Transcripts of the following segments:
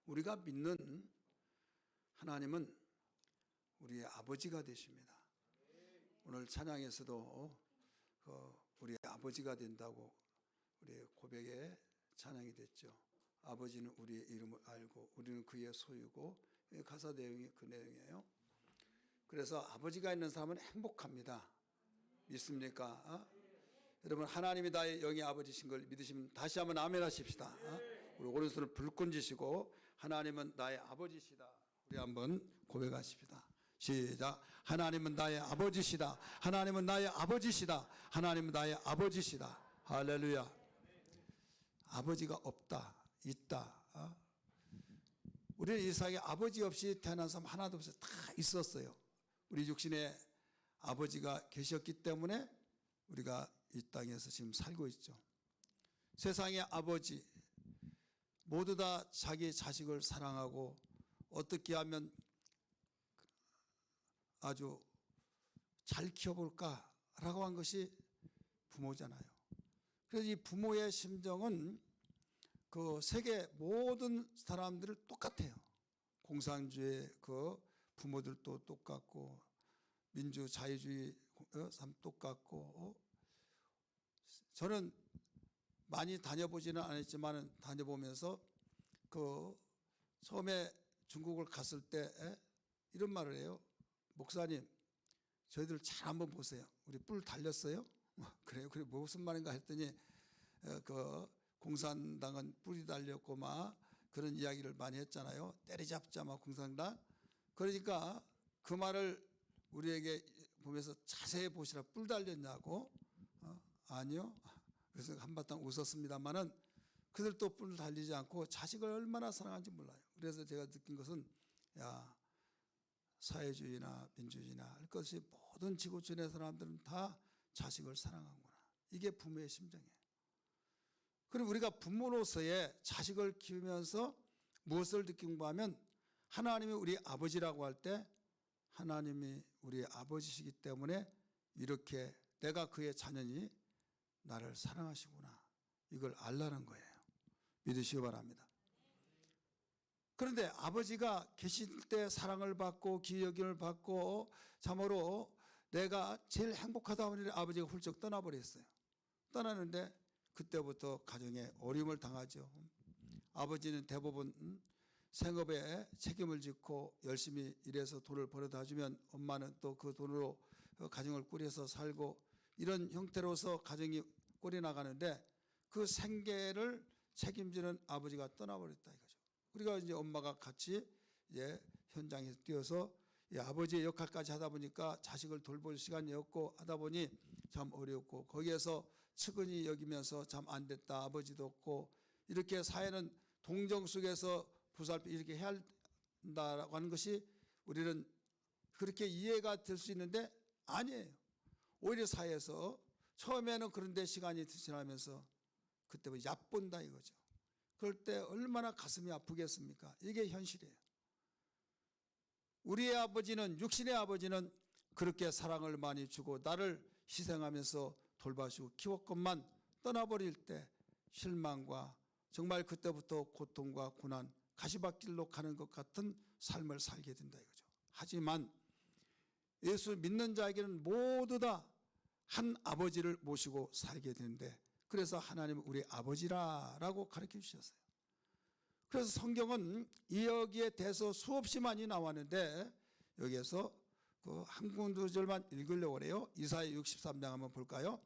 우리가 믿는 하나님은 우리의 아버지가 되십니다. 오늘 찬양에서도 우리 아버지가 된다고 우리의 고백에 찬양이 됐죠. 아버지는 우리의 이름을 알고 우리는 그의 소유고, 가사 내용이 그 내용이에요. 그래서 아버지가 있는 사람은 행복합니다. 믿습니까? 여러분, 하나님이 나의 영의 아버지신 걸 믿으시면 다시 한번 아멘 하십시다. 우리 오른손을 불끈 쥐시고 하나님은 나의 아버지시다, 우리 한번 고백하십시다. 시작. 하나님은 나의 아버지시다. 하나님은 나의 아버지시다. 하나님은 나의 아버지시다. 할렐루야. 아버지가 없다, 있다. 우리는 이 세상에 아버지 없이 태어난 사람 하나도 없어요. 다 있었어요. 우리 육신에 아버지가 계셨기 때문에 우리가 이 땅에서 지금 살고 있죠. 세상의 아버지 모두 다 자기 자식을 사랑하고 어떻게 하면 아주 잘 키워볼까라고 한 것이 부모잖아요. 그래서 이 부모의 심정은 그 세계 모든 사람들 똑같아요. 공산주의 그 부모들도 똑같고, 민주 자유주의 사람 똑같고. 저는 많이 다녀보지는 않았지만 다녀보면서 그 처음에 중국을 갔을 때 이런 말을 해요. 목사님, 저희들 잘 한번 보세요. 우리 뿔 달렸어요? 그래요. 그래 무슨 말인가 했더니 그 공산당은 뿔이 달렸고 막 그런 이야기를 많이 했잖아요. 때리잡자 막 공산당. 그러니까 그 말을 우리에게 보면서 자세히 보시라. 뿔 달렸냐고. 아니요. 그래서 한바탕 웃었습니다만은 그들도 뿔 달리지 않고 자식을 얼마나 사랑하는지 몰라요. 그래서 제가 느낀 것은, 야, 사회주의나 민주주의나 할 것이 모든 지구촌의 사람들은 다 자식을 사랑하구나. 이게 부모의 심정이에요. 그리고 우리가 부모로서의 자식을 키우면서 무엇을 느낀가 하면, 하나님이 우리 아버지라고 할 때 하나님이 우리 아버지시기 때문에 이렇게 내가 그의 자녀니 나를 사랑하시구나, 이걸 알라는 거예요. 믿으시기 바랍니다. 그런데 아버지가 계실 때 사랑을 받고 기여김을 받고 참으로 내가 제일 행복하다 보니 아버지가 훌쩍 떠나버렸어요. 떠나는데 그때부터 가정에 어려움을 당하죠. 아버지는 대부분 생업에 책임을 짓고 열심히 일해서 돈을 벌어다 주면 엄마는 또 그 돈으로 가정을 꾸려서 살고, 이런 형태로서 가정이 꼴이 나가는데 그 생계를 책임지는 아버지가 떠나버렸다 이거죠. 우리가 이제 엄마가 같이 이제 현장에서 뛰어서 아버지의 역할까지 하다 보니까 자식을 돌볼 시간이 없고 하다 보니 참 어렵고, 거기에서 측은히 여기면서 참 안 됐다, 아버지도 없고, 이렇게 사회는 동정 속에서 보살피 이렇게 해야 한다라고 하는 것이 우리는 그렇게 이해가 될 수 있는데 아니에요. 오히려 사회에서 처음에는 그런데 시간이 지나면서 그때부터 얕본다 이거죠. 그럴 때 얼마나 가슴이 아프겠습니까? 이게 현실이에요. 우리의 아버지는, 육신의 아버지는 그렇게 사랑을 많이 주고 나를 희생하면서 돌봐주고 키웠건만 떠나버릴 때 실망과 정말 그때부터 고통과 고난, 가시밭길로 가는 것 같은 삶을 살게 된다 이거죠. 하지만 예수 믿는 자에게는 모두 다 한 아버지를 모시고 살게 되는데, 그래서 하나님은 우리 아버지라고 가르쳐 주셨어요. 그래서 성경은 여기에 대해서 수없이 많이 나왔는데 여기에서 그 한 구절만 읽으려고 해요. 이사야 63장 한번 볼까요?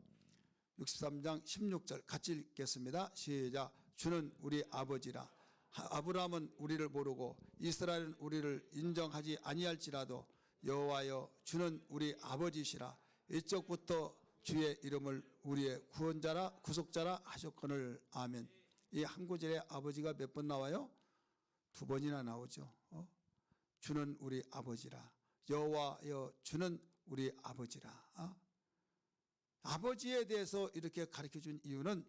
63장 16절 같이 읽겠습니다. 시작. 주는 우리 아버지라. 아브라함은 우리를 모르고 이스라엘은 우리를 인정하지 아니할지라도 여호와여, 주는 우리 아버지시라. 이쪽부터 주의 이름을 우리의 구원자라 구속자라 하셨거늘. 아멘. 이 한 구절에 아버지가 몇 번 나와요? 2번이나 나오죠. 주는 우리 아버지라. 여호와여, 주는 우리 아버지라. 아버지에 대해서 이렇게 가르쳐준 이유는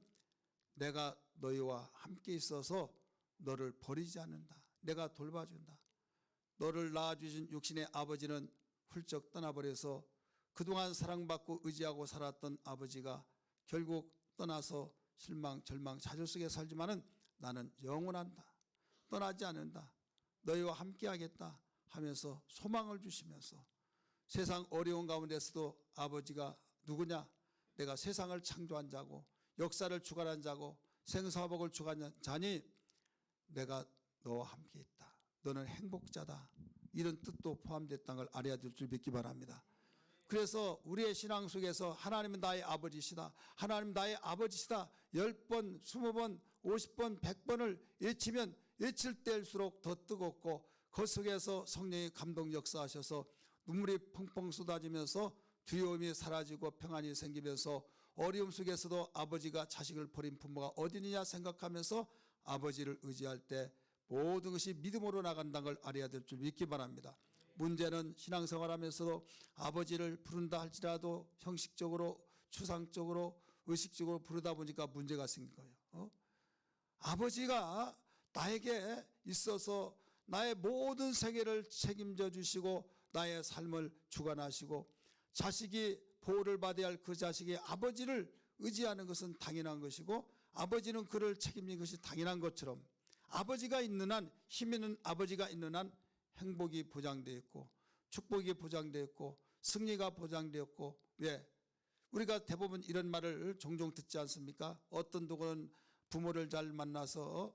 내가 너희와 함께 있어서 너를 버리지 않는다. 내가 돌봐준다. 너를 낳아주신 육신의 아버지는 훌쩍 떠나버려서 그동안 사랑받고 의지하고 살았던 아버지가 결국 떠나서 실망, 절망, 좌절 속에 살지만은 나는 영원한다. 떠나지 않는다. 너희와 함께하겠다 하면서 소망을 주시면서 세상 어려운 가운데서도 아버지가 누구냐? 내가 세상을 창조한 자고 역사를 주관한 자고 생사복을 주관한 자니 내가 너와 함께 있다. 너는 행복자다. 이런 뜻도 포함됐다는 걸 알아야 될 줄 믿기 바랍니다. 그래서 우리의 신앙 속에서 하나님은 나의 아버지시다. 하나님 나의 아버지시다. 10번, 20번, 50번, 100번을 외치면 외칠 때일수록 더 뜨겁고 그 속에서 성령의 감동 역사하셔서 눈물이 펑펑 쏟아지면서 두려움이 사라지고 평안이 생기면서 어려움 속에서도 아버지가 자식을 버린 부모가 어디느냐 생각하면서 아버지를 의지할 때 모든 것이 믿음으로 나간다는 걸 알아야 될 줄 믿기 바랍니다. 문제는 신앙생활하면서도 아버지를 부른다 할지라도 형식적으로 추상적으로 의식적으로 부르다 보니까 문제가 생긴 거예요. 아버지가 나에게 있어서 나의 모든 생애를 책임져 주시고 나의 삶을 주관하시고 자식이 보호를 받아야 할 그 자식이 아버지를 의지하는 것은 당연한 것이고 아버지는 그를 책임지는 것이 당연한 것처럼 아버지가 있는 한, 힘 있는 아버지가 있는 한 행복이 보장되어 있고 축복이 보장되어 있고 승리가 보장되었고, 왜? 우리가 대부분 이런 말을 종종 듣지 않습니까? 어떤 누구는 부모를 잘 만나서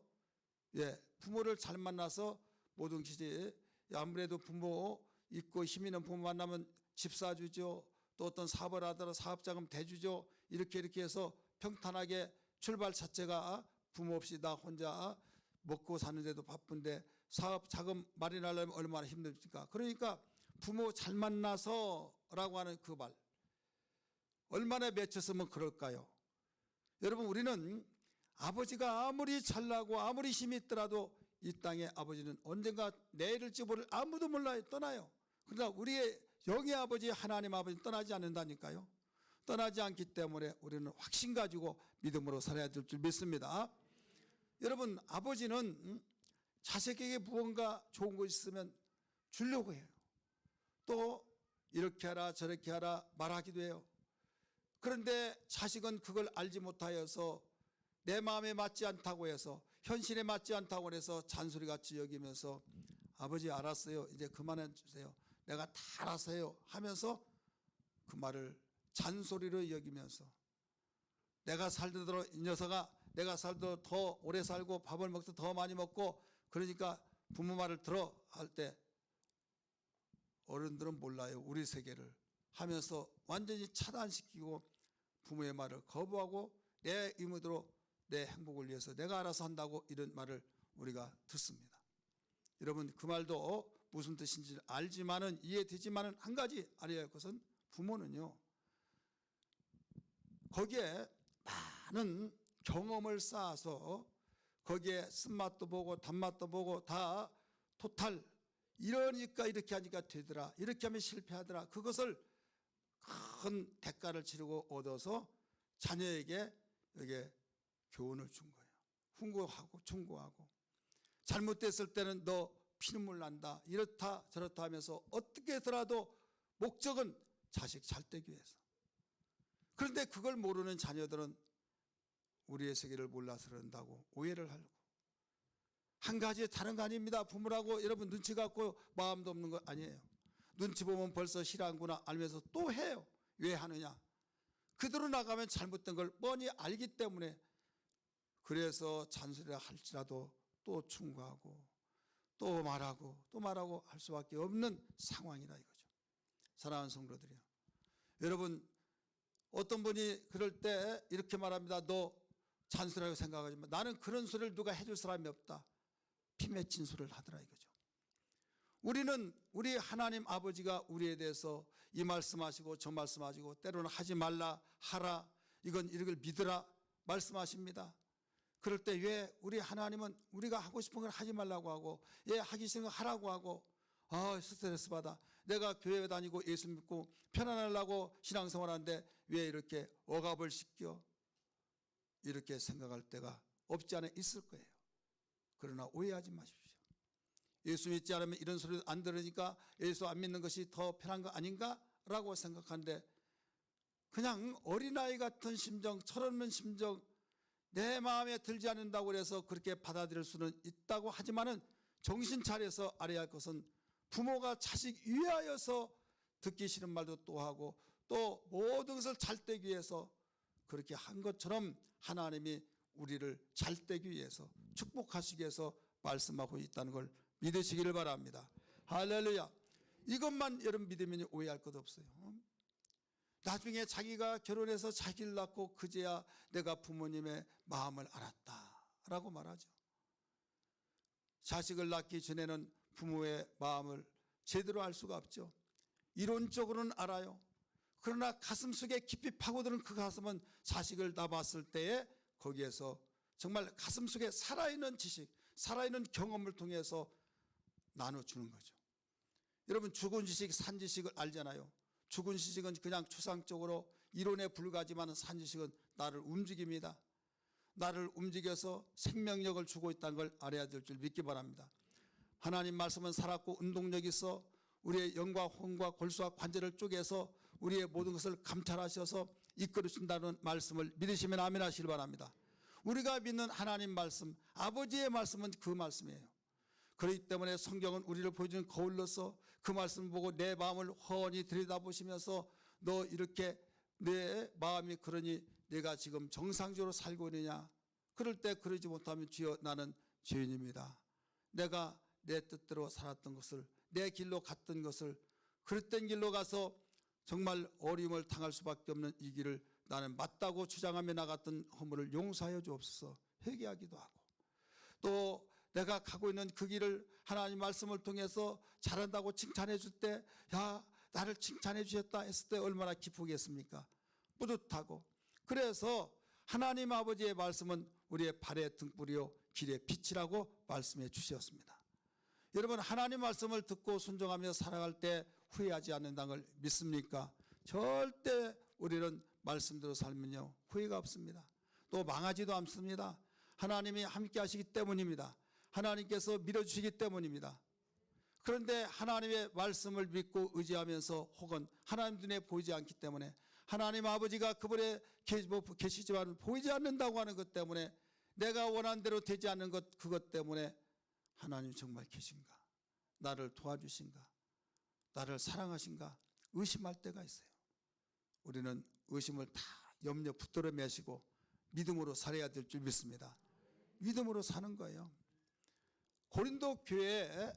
부모를 잘 만나서 모든 것이 아무래도 부모 있고 힘 있는 부모 만나면 집 사주죠. 또 어떤 사업을 하더라도 사업자금 대주죠. 이렇게 해서 평탄하게 출발 자체가 부모 없이 나 혼자 먹고 사는데도 바쁜데 사업 자금 마련하려면 얼마나 힘듭니까? 그러니까 부모 잘 만나서라고 하는 그 말 얼마나 맺혔으면 그럴까요? 여러분, 우리는 아버지가 아무리 잘나고 아무리 힘이 있더라도 이 땅에 아버지는 언젠가 내일을지 모를 아무도 몰라요. 떠나요. 그러나 우리의 영의 아버지 하나님 아버지는 떠나지 않는다니까요. 떠나지 않기 때문에 우리는 확신 가지고 믿음으로 살아야 될 줄 믿습니다. 여러분, 아버지는 자식에게 무언가 좋은 거 있으면 주려고 해요. 또 이렇게 하라 저렇게 하라 말하기도 해요. 그런데 자식은 그걸 알지 못하여서 내 마음에 맞지 않다고 해서 현실에 맞지 않다고 해서 잔소리같이 여기면서 아버지 알았어요. 이제 그만해 주세요. 내가 다 알아서요 하면서 그 말을 잔소리로 여기면서 내가 살더러 이 녀석아 내가 살더 더 오래 살고 밥을 먹도 더 많이 먹고 그러니까 부모 말을 들어 할 때 어른들은 몰라요. 우리 세계를 하면서 완전히 차단시키고 부모의 말을 거부하고 내 의무대로 내 행복을 위해서 내가 알아서 한다고 이런 말을 우리가 듣습니다. 여러분, 그 말도 무슨 뜻인지 알지만은 이해되지만은 한 가지 알아야 할 것은 부모는요 거기에 많은 경험을 쌓아서 거기에 쓴맛도 보고 단맛도 보고 다 토탈 이러니까 이렇게 하니까 되더라 이렇게 하면 실패하더라 그것을 큰 대가를 치르고 얻어서 자녀에게 여기에 교훈을 준 거예요. 훈고하고 충고하고 잘못됐을 때는 너 피눈물 난다 이렇다 저렇다 하면서 어떻게 해서라도 목적은 자식 잘 되기 위해서. 그런데 그걸 모르는 자녀들은 우리의 세계를 몰라서 그런다고 오해를 하고 한 가지 다른 거 아닙니다. 부모라고 여러분 눈치 갖고 마음도 없는 거 아니에요. 눈치 보면 벌써 싫어하는구나 알면서 또 해요. 왜 하느냐? 그대로 나가면 잘못된 걸 뻔히 알기 때문에 그래서 잔소리를 할지라도 또 충고하고 또 말하고 또 말하고 할 수밖에 없는 상황이라 이거죠. 사랑하는 성도들이요. 여러분, 어떤 분이 그럴 때 이렇게 말합니다. 너 잔소리라고 생각하지 마. 나는 그런 소리를 누가 해줄 사람이 없다. 피 맺힌 소리를 하더라 이거죠. 우리는 우리 하나님 아버지가 우리에 대해서 이 말씀하시고 저 말씀하시고 때로는 하지 말라 하라 이건 이걸 믿으라 말씀하십니다. 그럴 때 왜 우리 하나님은 우리가 하고 싶은 걸 하지 말라고 하고 하기 싫은 걸 하라고 하고 스트레스 받아 내가 교회 다니고 예수 믿고 편안하려고 신앙생활하는데 왜 이렇게 억압을 시켜 이렇게 생각할 때가 없지 않아 있을 거예요. 그러나 오해하지 마십시오. 예수 믿지 않으면 이런 소리 안 들으니까 예수 안 믿는 것이 더 편한 거 아닌가? 라고 생각하는데 그냥 어린아이 같은 심정, 철없는 심정 내 마음에 들지 않는다고 해서 그렇게 받아들일 수는 있다고 하지만은 정신 차려서 알아야 할 것은 부모가 자식 위하여서 듣기 싫은 말도 또 하고 또 모든 것을 잘되기 위해서 그렇게 한 것처럼 하나님이 우리를 잘되기 위해서 축복하시기 위해서 말씀하고 있다는 걸 믿으시기를 바랍니다. 할렐루야. 이것만 여러분 믿으면 오해할 것 없어요. 나중에 자기가 결혼해서 자기를 낳고 그제야 내가 부모님의 마음을 알았다라고 말하죠. 자식을 낳기 전에는 부모의 마음을 제대로 알 수가 없죠. 이론적으로는 알아요. 그러나 가슴속에 깊이 파고드는 그 가슴은 자식을 낳았을 때에 거기에서 정말 가슴속에 살아있는 지식, 살아있는 경험을 통해서 나눠주는 거죠. 여러분 죽은 지식, 산 지식을 알잖아요. 죽은 지식은 그냥 추상적으로 이론에 불과하지만 산 지식은 나를 움직입니다. 나를 움직여서 생명력을 주고 있다는 걸 알아야 될 줄 믿기 바랍니다. 하나님 말씀은 살았고 운동력이 있어 우리의 영과 혼과 골수와 관절을 쪼개서 우리의 모든 것을 감찰하셔서 이끌어준다는 말씀을 믿으시면 아멘 하시길 바랍니다. 우리가 믿는 하나님 말씀, 아버지의 말씀은 그 말씀이에요. 그렇기 때문에 성경은 우리를 보여주는 거울로서 그 말씀을 보고 내 마음을 훤히 들여다보시면서 너 이렇게 내 마음이 그러니 내가 지금 정상적으로 살고 있느냐. 그럴 때 그러지 못하면 주여 나는 죄인입니다. 내가 내 뜻대로 살았던 것을, 내 길로 갔던 것을, 그릇된 길로 가서 정말 어려움을 당할 수밖에 없는 이 길을 나는 맞다고 주장하며 나갔던 허물을 용서하여 주옵소서. 회개하기도 하고 또 내가 가고 있는 그 길을 하나님 말씀을 통해서 잘한다고 칭찬해 줄 때, 야 나를 칭찬해 주셨다 했을 때 얼마나 기쁘겠습니까? 뿌듯하고. 그래서 하나님 아버지의 말씀은 우리의 발의 등불이요 길의 빛이라고 말씀해 주셨습니다. 여러분 하나님 말씀을 듣고 순종하며 살아갈 때 후회하지 않는다는 걸 믿습니까? 절대 우리는 말씀대로 살면요 후회가 없습니다. 또 망하지도 않습니다. 하나님이 함께 하시기 때문입니다. 하나님께서 밀어주시기 때문입니다. 그런데 하나님의 말씀을 믿고 의지하면서 혹은 하나님 눈에 보이지 않기 때문에 하나님 아버지가 그분에 계시지만 보이지 않는다고 하는 것 때문에 내가 원하는 대로 되지 않는 것 그것 때문에 하나님 정말 계신가? 나를 도와주신가? 나를 사랑하신가? 의심할 때가 있어요. 우리는 의심을 다 염려 붙들어 매시고 믿음으로 살아야 될 줄 믿습니다. 믿음으로 사는 거예요. 고린도 교회에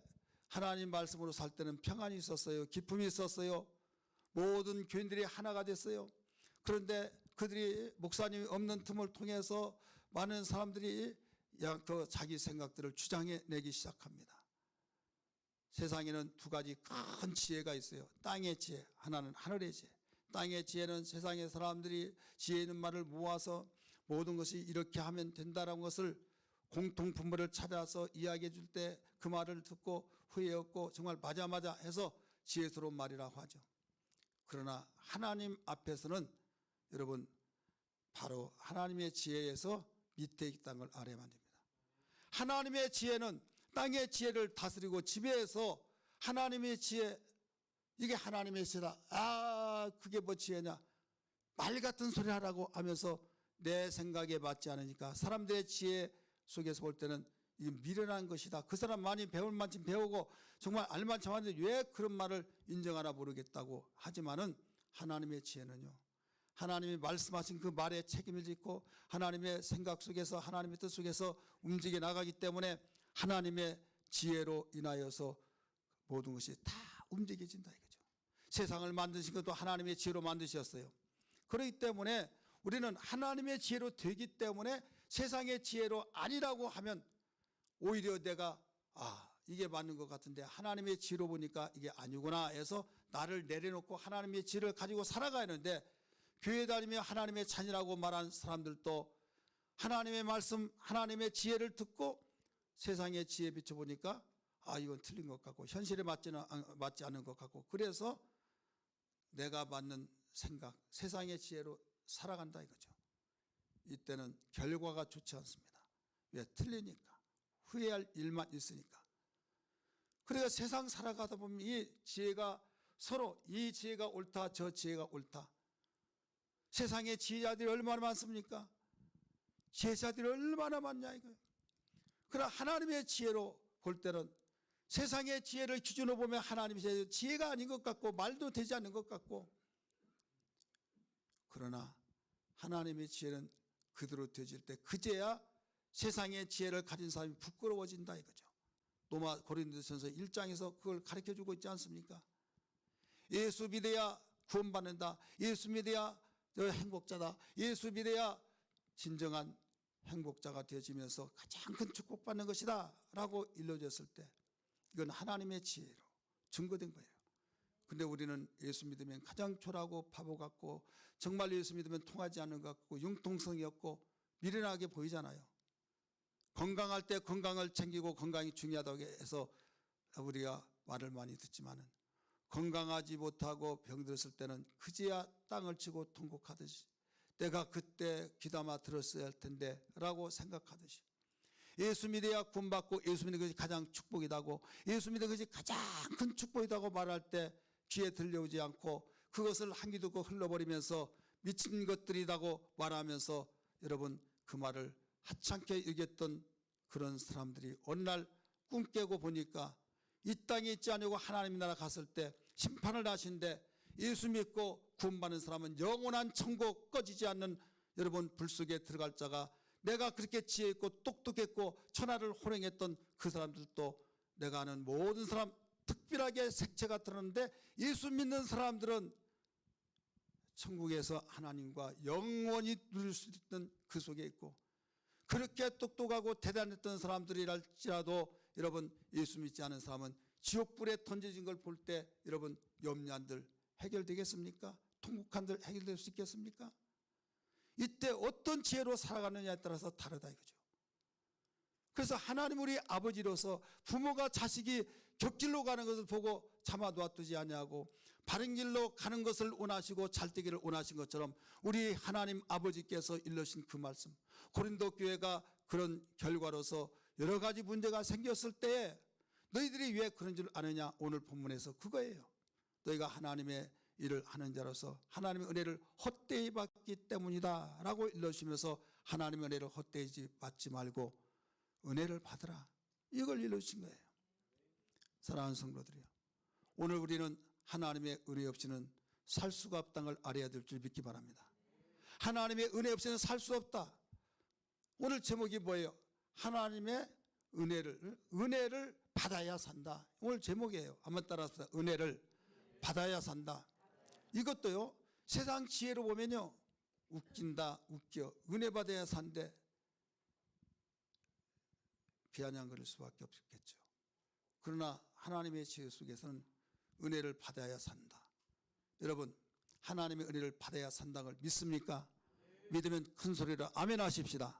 하나님 말씀으로 살 때는 평안이 있었어요. 기쁨이 있었어요. 모든 교인들이 하나가 됐어요. 그런데 그들이 목사님이 없는 틈을 통해서 많은 사람들이 그 자기 생각들을 주장해내기 시작합니다. 세상에는 두 가지 큰 지혜가 있어요. 땅의 지혜, 하나는 하늘의 지혜. 땅의 지혜는 세상의 사람들이 지혜 있는 말을 모아서 모든 것이 이렇게 하면 된다는 것을 공통분모를 찾아서 이야기해 줄 때 그 말을 듣고 후회 없고 정말 맞아 해서 지혜스러운 말이라고 하죠. 그러나 하나님 앞에서는 여러분 바로 하나님의 지혜에서 밑에 있다는 걸 알아야만 됩니다. 하나님의 지혜는 땅의 지혜를 다스리고 지배해서 하나님의 지혜, 이게 하나님의 지혜다. 아 그게 뭐 지혜냐, 말 같은 소리 하라고 하면서 내 생각에 맞지 않으니까 사람들의 지혜 속에서 볼 때는 이게 미련한 것이다. 그 사람 많이 배울 만큼 배우고 정말 알만큼 하는데 왜 그런 말을 인정하나 모르겠다고 하지만은 하나님의 지혜는요, 하나님이 말씀하신 그 말에 책임을 짓고 하나님의 생각 속에서 하나님의 뜻 속에서 움직여 나가기 때문에 하나님의 지혜로 인하여서 모든 것이 다 움직여진다 이거죠. 세상을 만드신 것도 하나님의 지혜로 만드셨어요. 그렇기 때문에 우리는 하나님의 지혜로 되기 때문에 세상의 지혜로 아니라고 하면 오히려 내가 이게 맞는 것 같은데 하나님의 지혜로 보니까 이게 아니구나 해서 나를 내려놓고 하나님의 지혜를 가지고 살아가야 하는데, 교회 다니며 하나님의 자녀라고 말하는 사람들도 하나님의 말씀, 하나님의 지혜를 듣고 세상의 지혜에 비춰보니까 이건 틀린 것 같고 현실에 맞지 않는 것 같고, 그래서 내가 맞는 생각, 세상의 지혜로 살아간다 이거죠. 이때는 결과가 좋지 않습니다. 왜? 틀리니까. 후회할 일만 있으니까. 그래서 세상 살아가다 보면 이 지혜가 서로 이 지혜가 옳다 저 지혜가 옳다. 세상에 지혜자들이 얼마나 많습니까? 제자들이 얼마나 많냐 이거예요. 그러나 하나님의 지혜로 볼 때는 세상의 지혜를 기준으로 보면 하나님의 지혜가 아닌 것 같고 말도 되지 않는 것 같고, 그러나 하나님의 지혜는 그대로 되질 때 그제야 세상의 지혜를 가진 사람이 부끄러워진다 이거죠. 로마 고린도전서 1장에서 그걸 가르쳐주고 있지 않습니까? 예수 믿어야 구원받는다, 예수 믿어야 행복자다, 예수 믿어야 진정한 행복자가 되어지면서 가장 큰 축복받는 것이다 라고 일러줬을 때 이건 하나님의 지혜로 증거된 거예요. 근데 우리는 예수 믿으면 가장 초라하고 바보 같고 정말 예수 믿으면 통하지 않는 것 같고 융통성이 없고 미련하게 보이잖아요. 건강할 때 건강을 챙기고 건강이 중요하다고 해서 우리가 말을 많이 듣지만은 건강하지 못하고 병들었을 때는 그제야 땅을 치고 통곡하듯이 내가 그때 귀담아 들었어야 할 텐데 라고 생각하듯이 예수 믿어야 구원받고 예수 믿는 것이 가장 축복이다고, 예수 믿는 것이 가장 큰 축복이다고 말할 때 귀에 들려오지 않고 그것을 한 귀 듣고 흘러버리면서 미친 것들이라고 말하면서 여러분 그 말을 하찮게 여겼던 그런 사람들이 어느 날 꿈 깨고 보니까 이 땅에 있지 않냐고 하나님 나라 갔을 때 심판을 하신데 예수 믿고 구원받는 사람은 영원한 천국 꺼지지 않는 여러분 불 속에 들어갈 자가, 내가 그렇게 지혜 있고 똑똑했고 천하를 호령했던 그 사람들도 내가 아는 모든 사람 특별하게 색채가 드러났는데 예수 믿는 사람들은 천국에서 하나님과 영원히 누릴 수 있는 그 속에 있고, 그렇게 똑똑하고 대단했던 사람들이랄지라도 여러분 예수 믿지 않은 사람은 지옥불에 던져진 걸 볼 때 여러분 염려한들 해결되겠습니까? 통곡한들 해결될 수 있겠습니까? 이때 어떤 지혜로 살아가느냐에 따라서 다르다 이거죠. 그래서 하나님 우리 아버지로서 부모가 자식이 격길로 가는 것을 보고 차마 놔두지 아니하고 바른 길로 가는 것을 원하시고 잘되기를 원하신 것처럼 우리 하나님 아버지께서 일러신 그 말씀, 고린도 교회가 그런 결과로서 여러 가지 문제가 생겼을 때에 너희들이 왜 그런 줄 아느냐, 오늘 본문에서 그거예요. 너희가 하나님의 일을 하는 자로서 하나님의 은혜를 헛되이 받기 때문이다 라고 일러주시면서 하나님의 은혜를 헛되이 받지 말고 은혜를 받으라, 이걸 일러주신 거예요. 사랑하는 성도들이요, 오늘 우리는 하나님의 은혜 없이는 살 수가 없다는 걸 알아야 될 줄 믿기 바랍니다. 하나님의 은혜 없이는 살 수 없다. 오늘 제목이 뭐예요? 하나님의 은혜를 받아야 산다. 오늘 제목이에요. 한번 따라서 은혜를 받아야 산다. 이것도요 세상 지혜로 보면요 웃긴다, 웃겨, 은혜 받아야 산대, 비아냥거릴 수밖에 없겠죠. 그러나 하나님의 지혜 속에서는 은혜를 받아야 산다. 여러분 하나님의 은혜를 받아야 산다는 걸 믿습니까? 믿으면 큰 소리로 아멘 하십시다.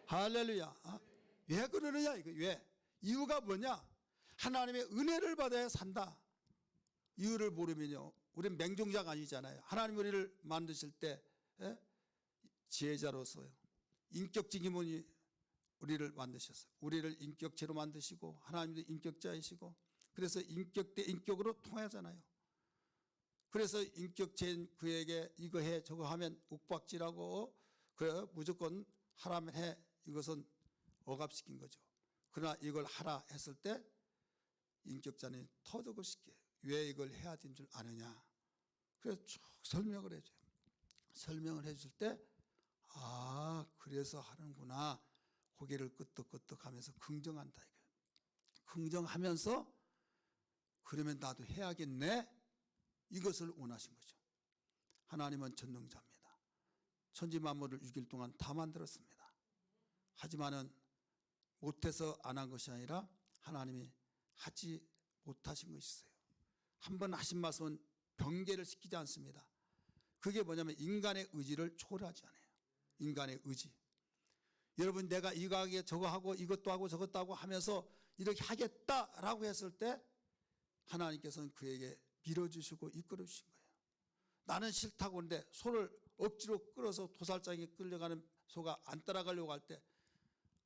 할렐루야. 왜 그러느냐 이거, 왜? 이유가 뭐냐? 하나님의 은혜를 받아야 산다. 이유를 모르면요 우리는 맹종자가 아니잖아요. 하나님 우리를 만드실 때 지혜자로서요 인격적인 분이 우리를 만드셨어요. 우리를 인격체로 만드시고 하나님도 인격자이시고, 그래서 인격 대 인격으로 통하잖아요. 그래서 인격체인 그에게 이거 해 저거 하면 욱박지라고 그래 무조건 하라면 해, 이것은 억압시킨 거죠. 그러나 이걸 하라 했을 때 인격자는 터득을 시켜요. 왜 이걸 해야 되는 줄 아느냐. 그래서 쭉 설명을 해줘요. 설명을 해줄 때 그래서 하는구나. 고개를 끄덕끄덕 하면서 긍정한다 이거예요. 긍정하면서 그러면 나도 해야겠네, 이것을 원하신 거죠. 하나님은 전능자입니다. 천지 만물을 6일 동안 다 만들었습니다. 하지만은 못해서 안 한 것이 아니라 하나님이 하지 못하신 것이 있어요. 한 번 하신 말씀은 변개를 시키지 않습니다. 그게 뭐냐면 인간의 의지를 초월하지 않아요. 인간의 의지. 여러분 내가 이거 하게 저거 하고 이것도 하고 저것도 하고 하면서 이렇게 하겠다라고 했을 때 하나님께서는 그에게 밀어주시고 이끌어주신 거예요. 나는 싫다고 하는데 소를 억지로 끌어서 도살장에 끌려가는 소가 안 따라가려고 할 때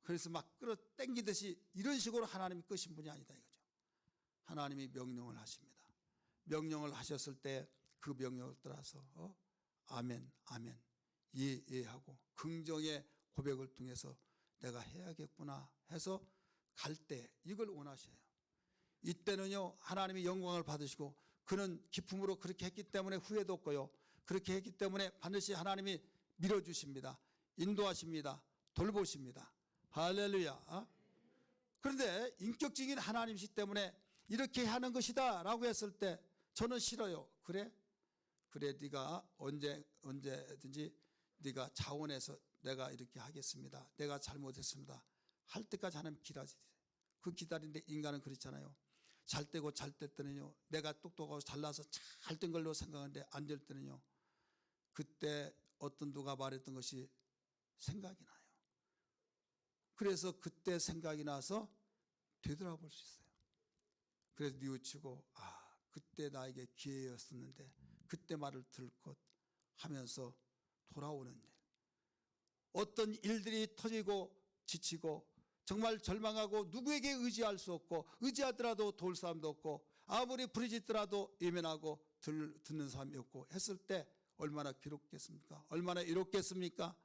그래서 막 끌어 당기듯이 이런 식으로 하나님이 끄신 분이 아니다 이거죠. 하나님이 명령을 하십니다. 명령을 하셨을 때 그 명령을 따라서 아멘 아멘 예 하고 긍정의 고백을 통해서 내가 해야겠구나 해서 갈 때 이걸 원하셔요. 이때는요 하나님이 영광을 받으시고 그는 기쁨으로 그렇게 했기 때문에 후회도 없고요. 그렇게 했기 때문에 반드시 하나님이 밀어주십니다. 인도하십니다. 돌보십니다. 할렐루야. 그런데 인격적인 하나님이시기 때문에 이렇게 하는 것이다 라고 했을 때 저는 싫어요. 그래 네가 언제든지 네가 자원해서 내가 이렇게 하겠습니다. 내가 잘못했습니다. 할 때까지 하나님 기다리세요. 그 기다리는데 인간은 그렇잖아요. 잘 때고 잘 될 때는요 내가 똑똑하고 잘나서 잘 된 걸로 생각하는데 안 될 때는요 그때 어떤 누가 말했던 것이 생각이 나요. 그래서 그때 생각이 나서 되돌아볼 수 있어요. 그래서 뉘우치고 그때 나에게 기회였었는데 그때 말을 들을 것 하면서 돌아오는 일. 어떤 일들이 터지고 지치고 정말 절망하고 누구에게 의지할 수 없고 의지하더라도 도울 사람도 없고 아무리 부르짖더라도 외면하고 듣는 사람이 없고 했을 때 얼마나 괴롭겠습니까? 얼마나 이롭겠습니까?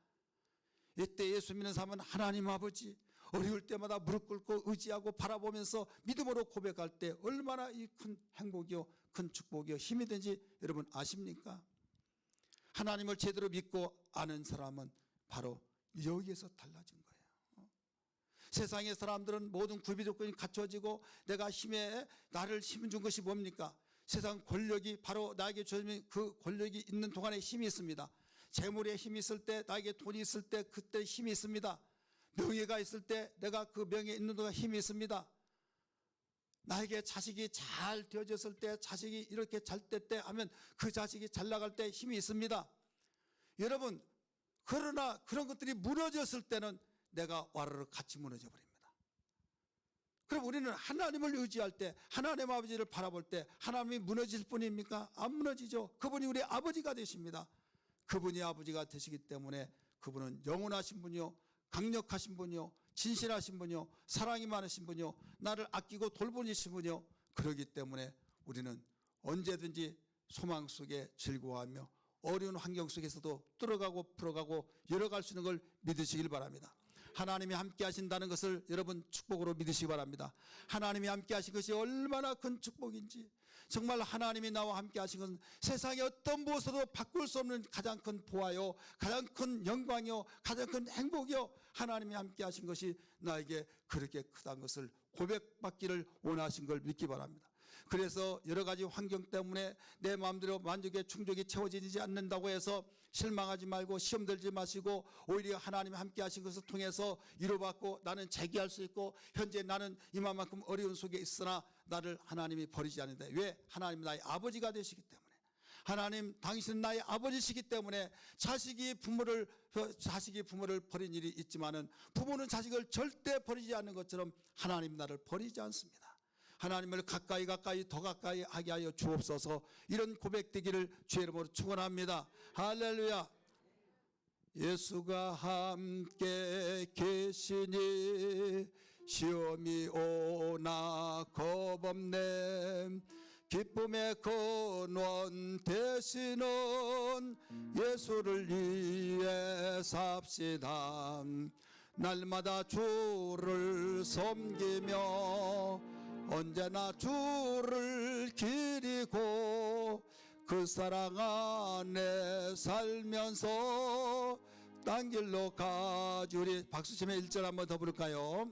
이때 예수 믿는 사람은 하나님 아버지 어려울 때마다 무릎 꿇고 의지하고 바라보면서 믿음으로 고백할 때 얼마나 이 큰 행복이요 큰 축복이요 힘이 되는지 여러분 아십니까? 하나님을 제대로 믿고 아는 사람은 바로 여기에서 달라진 거예요. 세상의 사람들은 모든 구비 조건이 갖춰지고 내가 나를 힘 준 것이 뭡니까? 세상 권력이 바로 나에게 주어진 그 권력이 있는 동안에 힘이 있습니다. 재물에 힘이 있을 때 나에게 돈이 있을 때 그때 힘이 있습니다. 명예가 있을 때 내가 그 명예 있는 동안 힘이 있습니다. 나에게 자식이 잘 되어졌을 때 자식이 이렇게 잘 될 때 하면 그 자식이 잘 나갈 때 힘이 있습니다. 여러분 그러나 그런 것들이 무너졌을 때는 내가 와르르 같이 무너져 버립니다. 그럼 우리는 하나님을 의지할 때 하나님 아버지를 바라볼 때 하나님이 무너질 뿐입니까? 안 무너지죠. 그분이 우리 아버지가 되십니다. 그분이 아버지가 되시기 때문에 그분은 영원하신 분이요 강력하신 분이요 진실하신 분이요 사랑이 많으신 분이요 나를 아끼고 돌보시는 분이요 그렇기 때문에 우리는 언제든지 소망 속에 즐거워하며 어려운 환경 속에서도 뚫어가고 풀어가고 열어갈 수 있는 걸 믿으시길 바랍니다. 하나님이 함께 하신다는 것을 여러분 축복으로 믿으시기 바랍니다. 하나님이 함께 하신 것이 얼마나 큰 축복인지 정말 하나님이 나와 함께 하신 것은 세상의 어떤 무엇으로도 바꿀 수 없는 가장 큰 보화요 가장 큰 영광이요 가장 큰 행복이요 하나님이 함께 하신 것이 나에게 그렇게 크다는 것을 고백받기를 원하신 걸 믿기 바랍니다. 그래서 여러 가지 환경 때문에 내 마음대로 만족의 충족이 채워지지 않는다고 해서 실망하지 말고 시험 들지 마시고 오히려 하나님이 함께 하신 것을 통해서 위로받고 나는 재기할 수 있고 현재 나는 이만큼 어려운 속에 있으나 나를 하나님이 버리지 않는다. 왜? 하나님 나의 아버지가 되시기 때문에 하나님 당신은 나의 아버지시기 때문에 자식이 부모를 버린 일이 있지만은 부모는 자식을 절대 버리지 않는 것처럼 하나님 나를 버리지 않습니다. 하나님을 가까이 더 가까이 하게 하여 주옵소서. 이런 고백되기를 주의 이름으로 축원합니다. 할렐루야. 예수가 함께 계시니 시험이 오나 겁없네. 기쁨의 근원 되시는 예수를 위해 삽시다. 날마다 주를 섬기며 언제나 주를 기리고 그 사랑 안에 살면서 딴 길로 가지. 우리 박수치며 1절 한번 더 부를까요?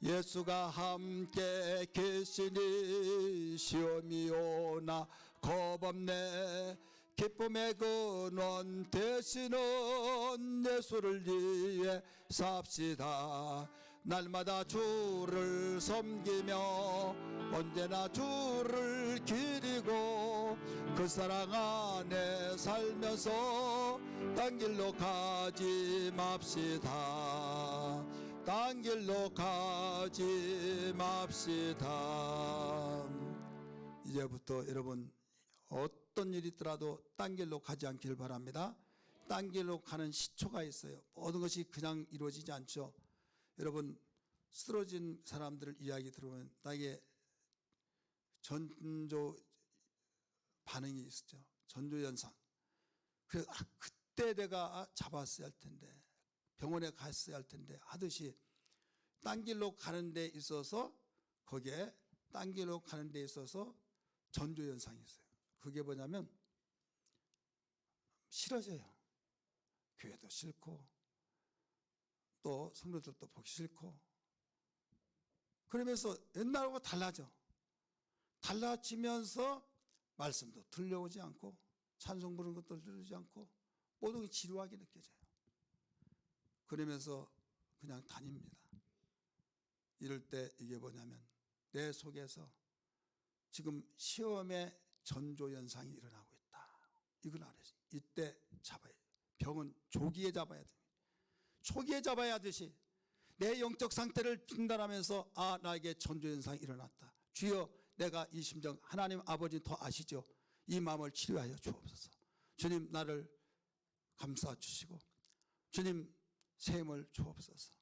예수가 함께 계시니 시험이 오나 겁없네. 기쁨의 근원 되시는 예수를 위해 삽시다. 날마다 주를 섬기며 언제나 주를 기리고 그 사랑 안에 살면서 딴 길로 가지 맙시다. 딴 길로 가지 맙시다. 이제부터 여러분 어떤 일이 있더라도 딴 길로 가지 않기를 바랍니다. 딴 길로 가는 시초가 있어요. 모든 것이 그냥 이루어지지 않죠. 여러분 쓰러진 사람들 이야기 들으면 나에게 전조 반응이 있었죠. 전조 현상. 그래서 그때 내가 잡았어야 할 텐데 병원에 갔어야 할 텐데 하듯이 딴 길로 가는 데 있어서 거기에 딴 길로 가는 데 있어서 전조현상이 있어요. 그게 뭐냐면 싫어져요. 교회도 싫고 또 성도들도 보기 싫고 그러면서 옛날하고 달라지면서 말씀도 들려오지 않고 찬송 부르는 것도 들리지 않고 모든 게 지루하게 느껴져요. 그러면서 그냥 다닙니다. 이럴 때 이게 뭐냐면 내 속에서 지금 시험의 전조현상이 일어나고 있다. 이걸 알아요. 이때 잡아야 돼요. 병은 조기에 잡아야 돼요. 초기에 잡아야 하듯이 내 영적 상태를 진단하면서 아, 나에게 전조현상이 일어났다. 주여, 내가 이 심정 하나님 아버지 더 아시죠? 이 마음을 치료하여 주옵소서. 주님, 나를 감싸 주시고 주님, 새 힘을 주옵소서.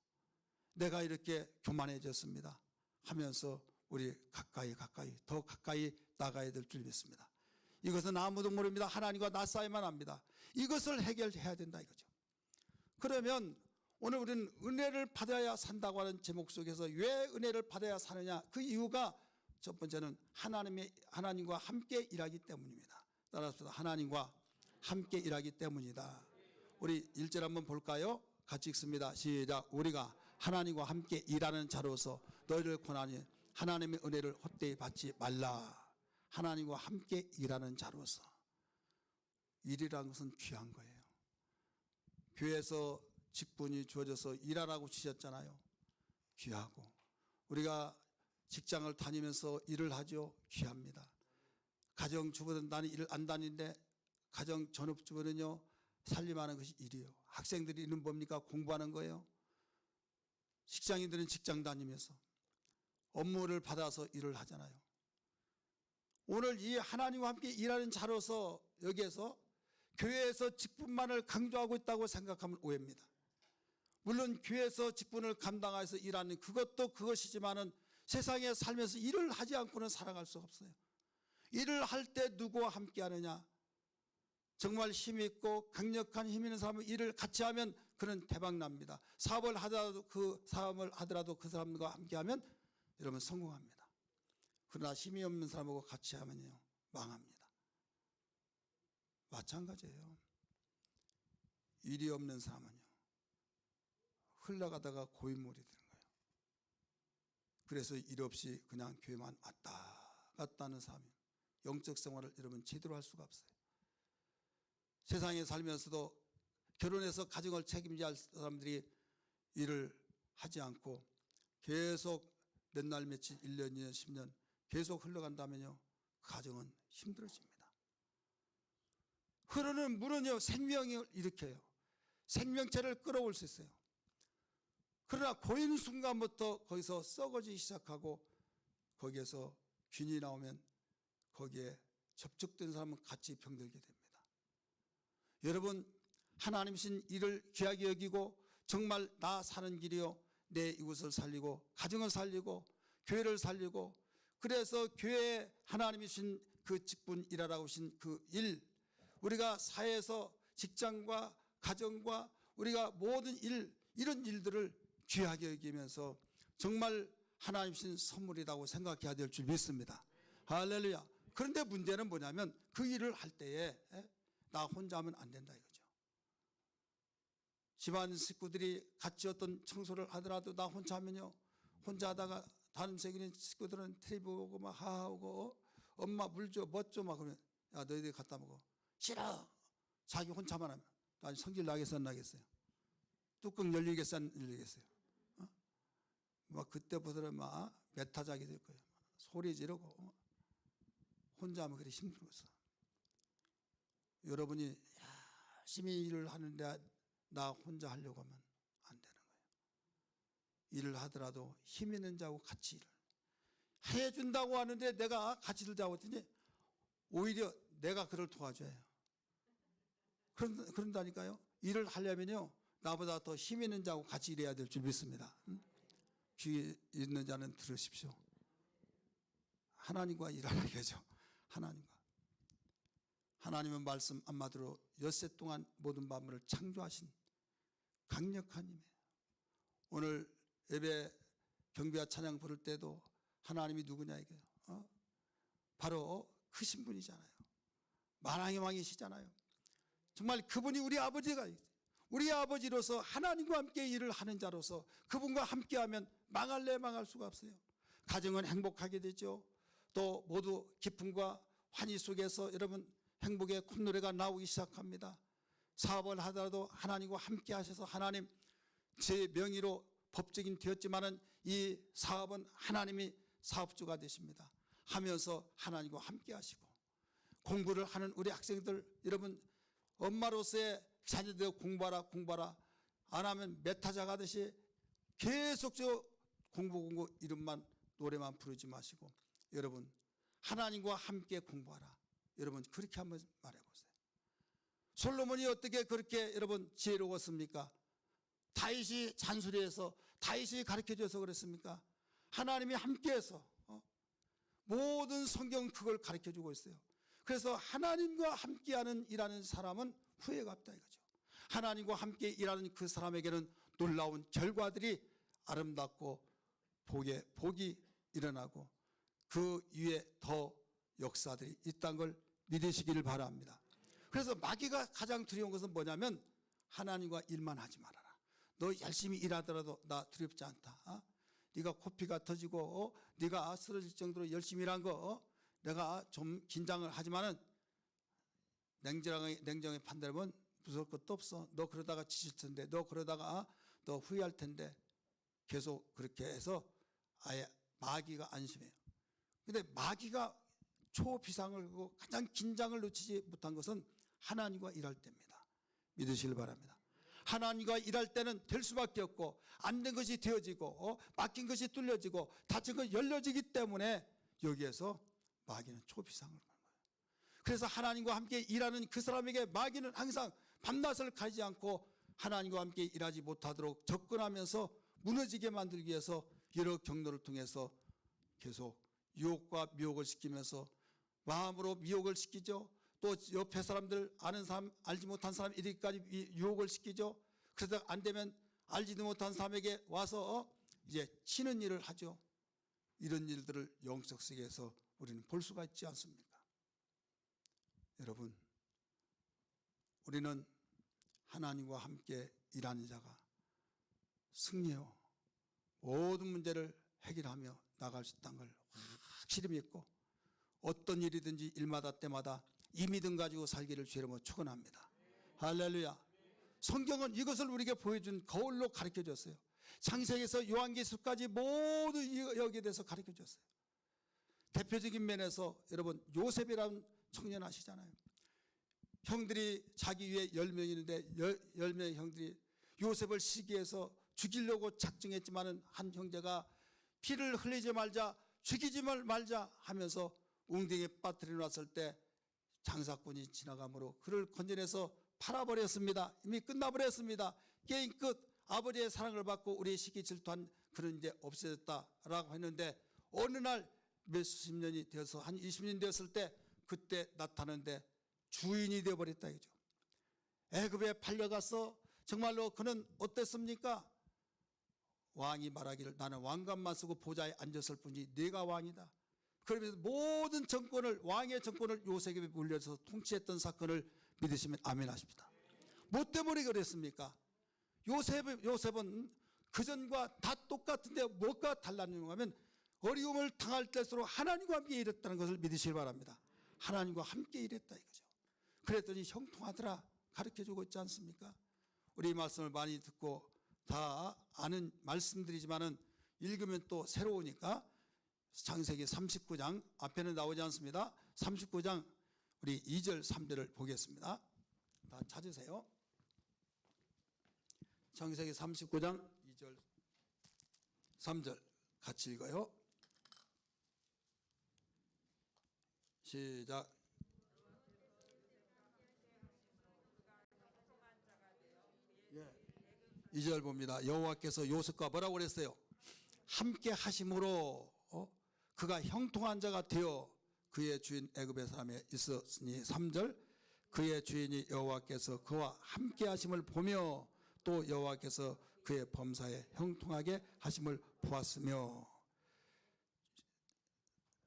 내가 이렇게 교만해졌습니다 하면서 우리 더 가까이 나가야 될 줄 믿습니다. 이것은 아무도 모릅니다. 하나님과 나 사이만 합니다. 이것을 해결해야 된다 이거죠. 그러면 오늘 우리는 은혜를 받아야 산다고 하는 제목 속에서 왜 은혜를 받아야 사느냐, 그 이유가 첫 번째는 하나님과 함께 일하기 때문입니다. 따라서 하나님과 함께 일하기 때문이다. 우리 1절 한번 볼까요? 같이 읽습니다. 시작. 우리가 하나님과 함께 일하는 자로서 너희를 권하니 하나님의 은혜를 헛되이 받지 말라. 하나님과 함께 일하는 자로서. 일이라는 것은 귀한 거예요. 교회에서 직분이 주어져서 일하라고 주셨잖아요. 귀하고, 우리가 직장을 다니면서 일을 하죠. 귀합니다. 가정주부는 나는 일을 안 다니는데 가정 전업주부는요, 살림하는 것이 일이에요. 학생들이 일은 뭡니까? 공부하는 거예요. 직장인들은 직장 다니면서 업무를 받아서 일을 하잖아요. 오늘 이 하나님과 함께 일하는 자로서 여기에서 교회에서 직분만을 강조하고 있다고 생각하면 오해입니다. 물론 교회에서 직분을 감당해서 일하는 그것도 그것이지만은 세상에 살면서 일을 하지 않고는 살아갈 수가 없어요. 일을 할 때 누구와 함께 하느냐? 정말 힘이 있고 강력한 힘 있는 사람은 일을 같이 하면 그는 대박 납니다. 사업을 하더라도 그 사람과 함께 하면 여러분 성공합니다. 그러나 힘이 없는 사람하고 같이 하면요, 망합니다. 마찬가지예요. 일이 없는 사람은요, 흘러가다가 고인물이 되는 거예요. 그래서 일 없이 그냥 교회만 왔다 갔다 하는 사람이 영적 생활을 여러분 제대로 할 수가 없어요. 세상에 살면서도 결혼해서 가정을 책임져야 할 사람들이 일을 하지 않고 계속 몇 날 며칠 1년 2년 10년 계속 흘러간다면요, 그 가정은 힘들어집니다. 흐르는 물은요, 생명을 일으켜요. 생명체를 끌어올 수 있어요. 그러나 고인 순간부터 거기서 썩어지기 시작하고 거기에서 균이 나오면 거기에 접촉된 사람은 같이 병들게 됩니다. 여러분, 하나님이신 이를 귀하게 여기고 정말 나 사는 길이요, 내 이웃을 살리고 가정을 살리고 교회를 살리고, 그래서 교회에 하나님이신 그 직분 일하라고 하신 그 일, 우리가 사회에서 직장과 가정과 우리가 모든 이런 일들을 귀하게 여기면서 정말 하나님이신 선물이라고 생각해야 될 줄 믿습니다. 할렐루야. 그런데 문제는 뭐냐면 그 일을 할 때에 나 혼자 하면 안 된다 이거죠. 집안 식구들이 같이 어떤 청소를 하더라도 나 혼자 하면요, 혼자 하다가 다른 세계인 식구들은 텔레비 보고 막 하하고 엄마 물 줘, 뭐 줘 막 그러면 야, 너희들 갖다 먹어. 싫어. 자기 혼자만 하면 아니 성질 나겠어 안 나겠어요? 뚜껑 열리겠어 안 열리겠어요? 막 그때부터는 막 메타작이 될 거예요. 소리 지르고 혼자 하면 그래 힘들었어. 여러분이 열심히 일을 하는데 나 혼자 하려고 하면 안 되는 거예요. 일을 하더라도 힘 있는 자하고 같이 일을 해준다고 하는데 내가 같이 일자고 했더니 오히려 내가 그를 도와줘야 해요. 그런다니까요. 일을 하려면요, 나보다 더 힘 있는 자하고 같이 일해야 될 줄 믿습니다. 귀 있는 자는 들으십시오. 하나님과 일하는 거죠. 하나님과. 하나님은 말씀 한마디로 엿새 동안 모든 만물을 창조하신 강력한 힘이에요. 오늘 예배 경배와 찬양 부를 때도 하나님이 누구냐 이게요. 바로 크신 분이잖아요. 만왕의 왕이시잖아요. 정말 그분이 우리 아버지가, 우리 아버지로서 하나님과 함께 일을 하는 자로서 그분과 함께하면 망할래 망할 수가 없어요. 가정은 행복하게 되죠. 또 모두 기쁨과 환희 속에서 여러분 행복의 콧노래가 나오기 시작합니다. 사업을 하더라도 하나님과 함께 하셔서 하나님 제 명의로 법적인 되었지만은 이 사업은 하나님이 사업주가 되십니다. 하면서 하나님과 함께 하시고, 공부를 하는 우리 학생들 여러분 엄마로서의 자녀들 공부하라 안 하면 메타자 가듯이 계속적으로 공부 이름만 노래만 부르지 마시고 여러분 하나님과 함께 공부하라. 여러분 그렇게 한번 말해보세요. 솔로몬이 어떻게 그렇게 여러분 지혜로웠습니까? 다윗이 잔소리해서 다윗이 가르쳐줘서 그랬습니까? 하나님이 함께해서 모든 성경 그걸 가르쳐주고 있어요. 그래서 하나님과 함께하는 일하는 사람은 후회가 없다 이거죠. 하나님과 함께 일하는 그 사람에게는 놀라운 결과들이 아름답고 복이 일어나고 그 위에 더 역사들이 있다는 걸 믿으시기를 바랍니다. 그래서 마귀가 가장 두려운 것은 뭐냐면 하나님과 일만 하지 말아라. 너 열심히 일하더라도 나 두렵지 않다. 네가 코피가 터지고 네가 쓰러질 정도로 열심히 일한 거 내가 좀 긴장을 하지만은 냉정하게 판단하면 무서울 것도 없어. 너 그러다가 지칠 텐데, 너 그러다가 너 후회할 텐데 계속 그렇게 해서 아예 마귀가 안심해요. 근데 마귀가 초비상을 하고 가장 긴장을 놓치지 못한 것은 하나님과 일할 때입니다. 믿으시길 바랍니다. 하나님과 일할 때는 될 수밖에 없고 안 된 것이 되어지고 막힌 것이 뚫려지고 닫힌 것이 열려지기 때문에 여기에서 마귀는 초비상을 하는 거예요. 그래서 하나님과 함께 일하는 그 사람에게 마귀는 항상 밤낮을 가리지 않고 하나님과 함께 일하지 못하도록 접근하면서 무너지게 만들기 위해서 여러 경로를 통해서 계속 유혹과 미혹을 시키면서 마음으로 미혹을 시키죠. 또 옆에 사람들 아는 사람 알지 못한 사람 이렇게까지 유혹을 시키죠. 그래서 안 되면 알지도 못한 사람에게 와서 이제 치는 일을 하죠. 이런 일들을 영적 세계에서 우리는 볼 수가 있지 않습니까? 여러분 우리는 하나님과 함께 일하는 자가 승리해요. 모든 문제를 해결하며 나갈 수 있다는 걸 확실히 믿고 어떤 일이든지 일마다 때마다 이 믿음 가지고 살기를 주님으로 축원합니다. 할렐루야. 성경은 이것을 우리에게 보여준 거울로 가르쳐줬어요. 창세기에서 요한계시까지 모두 여기에 대해서 가르쳐줬어요. 대표적인 면에서 여러분 요셉이라는 청년 아시잖아요. 형들이 자기 위에 10명이 있는데 10명의 형들이 요셉을 시기해서 죽이려고 작정했지만 한 형제가 피를 흘리지 말자 죽이지 말자 하면서 웅덩이에 빠뜨려 놨을 때 장사꾼이 지나가므로 그를 건져내서 팔아버렸습니다. 이미 끝나버렸습니다. 게임 끝. 아버지의 사랑을 받고 우리의 시기 질투한 그런 이제 없어졌다라고 했는데 어느 날 몇십 년이 되어서 한 20년 되었을 때 그때 나타나는데 주인이 되어버렸다 이거죠. 애굽에 팔려가서 정말로 그는 어땠습니까? 왕이 말하기를 나는 왕관만 쓰고 보좌에 앉았을 뿐이지 네가 왕이다. 그러면서 모든 정권을 왕의 정권을 요셉에게 물려서 통치했던 사건을 믿으시면 아멘 하십니다. 뭐 때문에 그랬습니까? 요셉은 그전과 다 똑같은데 뭐가 달랐는가 하면 어려움을 당할 때일수록 하나님과 함께 일했다는 것을 믿으시기 바랍니다. 하나님과 함께 일했다 이거죠. 그랬더니 형통하더라 가르쳐주고 있지 않습니까? 우리 말씀을 많이 듣고 다 아는 말씀들이지만은 읽으면 또 새로우니까 창세기 39장 앞에는 나오지 않습니다. 39장 우리 2절 3절을 보겠습니다. 다 찾으세요. 창세기 39장 2절 3절 같이 읽어요. 시작. 2절 봅니다. 여호와께서 요셉과 뭐라고 그랬어요? 함께 하심으로 그가 형통한 자가 되어 그의 주인 애굽의 사람에 있었으니 3절 그의 주인이 여호와께서 그와 함께 하심을 보며 또 여호와께서 그의 범사에 형통하게 하심을 보았으며.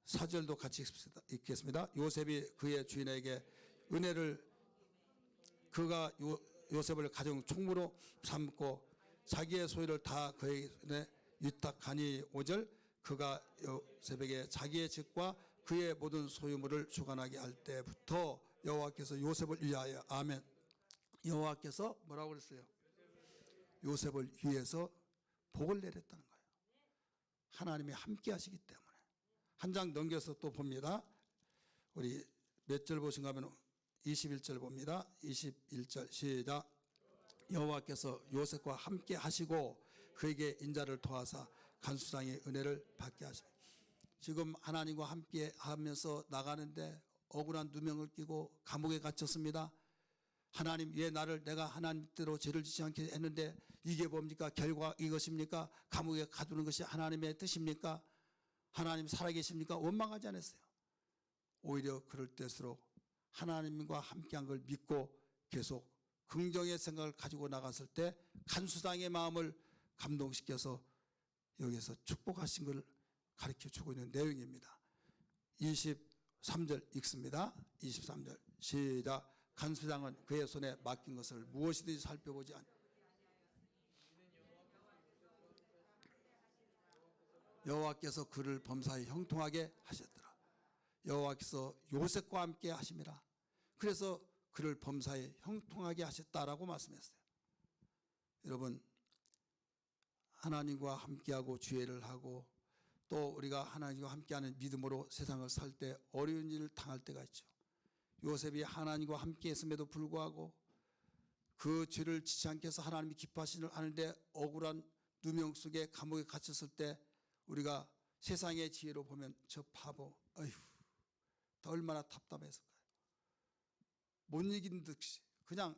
4절도 같이 읽겠습니다. 요셉이 그의 주인에게 은혜를 그가 요셉을 가정 총무로 삼고 자기의 소유를 다 그에게 위탁하니. 5절 그가 요셉에게 자기의 집과 그의 모든 소유물을 주관하게 할 때부터 여호와께서 요셉을 위하여. 아멘. 여호와께서 뭐라고 그랬어요? 요셉을 위해서 복을 내렸다는 거예요. 하나님이 함께 하시기 때문에. 한 장 넘겨서 또 봅니다. 우리 몇 절 보신가 하면 21절 봅니다. 21절 시작. 여호와께서 요셉과 함께 하시고 그에게 인자를 도와사 간수장의 은혜를 받게 하시며. 지금 하나님과 함께 하면서 나가는데 억울한 누명을 끼고 감옥에 갇혔습니다. 하나님, 왜 나를, 내가 하나님대로 죄를 짓지 않게 했는데 이게 뭡니까? 결과 이것입니까? 감옥에 가두는 것이 하나님의 뜻입니까? 하나님 살아계십니까? 원망하지 않았어요. 오히려 그럴 때일수록 하나님과 함께한 걸 믿고 계속 긍정의 생각을 가지고 나갔을 때 간수장의 마음을 감동시켜서 여기서 축복하신 걸 가르쳐주고 있는 내용입니다. 23절 읽습니다. 23절 시작. 간수장은 그의 손에 맡긴 것을 무엇이든지 살펴보지 않. 여호와께서 그를 범사에 형통하게 하셨더라. 여호와께서 요셉과 함께 하심이라. 그래서 그를 범사에 형통하게 하셨다라고 말씀했어요. 여러분, 하나님과 함께하고 주의를 하고 또 우리가 하나님과 함께하는 믿음으로 세상을 살 때 어려운 일을 당할 때가 있죠. 요셉이 하나님과 함께 했음에도 불구하고 그 죄를 지지 않게 해서 하나님이 기뻐하시는 하는데 억울한 누명 속에 감옥에 갇혔을 때 우리가 세상의 지혜로 보면 저 바보, 어휴, 얼마나 답답했을까요? 못 이긴 듯이 그냥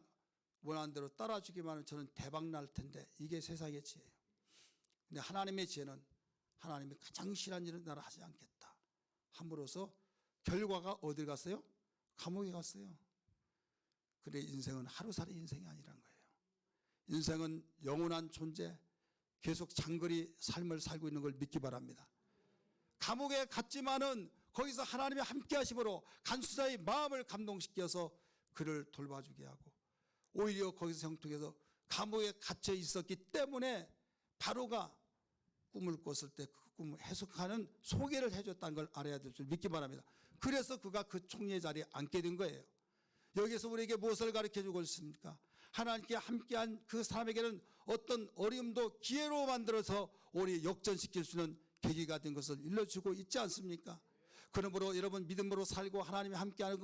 원하는 대로 따라주기만 하면 저는 대박 날 텐데, 이게 세상의 지혜예요. 근데 하나님의 지혜는 하나님이 가장 싫어하는 일은 나를 하지 않겠다 함으로써 결과가 어딜 갔어요? 감옥에 갔어요. 그래, 인생은 하루살이 인생이 아니란 거예요. 인생은 영원한 존재, 계속 장거리 삶을 살고 있는 걸 믿기 바랍니다. 감옥에 갔지만은 거기서 하나님이 함께 하심으로 간수자의 마음을 감동시켜서 그를 돌봐주게 하고, 오히려 거기서 형통해서 감옥에 갇혀 있었기 때문에 바로가 꿈을 꿨을 때 그 꿈을 해석하는 소개를 해줬다는 걸 알아야 될 줄 믿기 바랍니다. 그래서 그가 그 총리의 자리에 앉게 된 거예요. 여기서 우리에게 무엇을 가르쳐주고 있습니까? 하나님께 함께한 그 사람에게는 어떤 어려움도 기회로 만들어서 우리 역전시킬 수 있는 계기가 된 것을 일러주고 있지 않습니까? 그러므로 여러분, 믿음으로 살고 하나님이 함께하는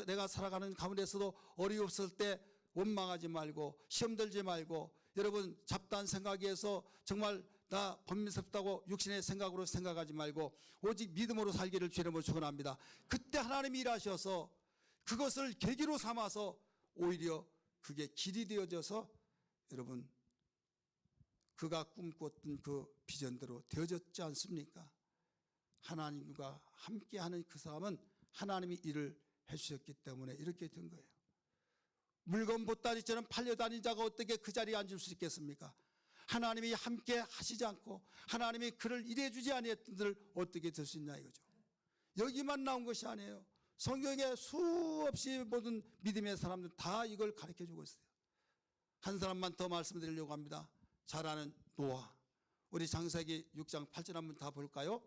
내가 살아가는 가운데서도 어려웠을 때 원망하지 말고 시험 들지 말고, 여러분 잡다한 생각에서 정말 나 범민스럽다고 육신의 생각으로 생각하지 말고 오직 믿음으로 살기를 주님으로 축원합니다. 그때 하나님이 일하셔서 그것을 계기로 삼아서 오히려 그게 길이 되어져서 여러분 그가 꿈꿨던 그 비전대로 되어졌지 않습니까? 하나님과 함께하는 그 사람은 하나님이 일을 해주셨기 때문에 이렇게 된 거예요. 물건 보따리처럼 팔려다닌 자가 어떻게 그 자리에 앉을 수 있겠습니까? 하나님이 함께 하시지 않고 하나님이 그를 일해주지 아니했던 들 어떻게 될 수 있냐 이거죠. 여기만 나온 것이 아니에요. 성경에 수없이 모든 믿음의 사람들 다 이걸 가르쳐주고 있어요. 한 사람만 더 말씀드리려고 합니다. 잘 아는 노아. 우리 창세기 6장 8절 한번 다 볼까요?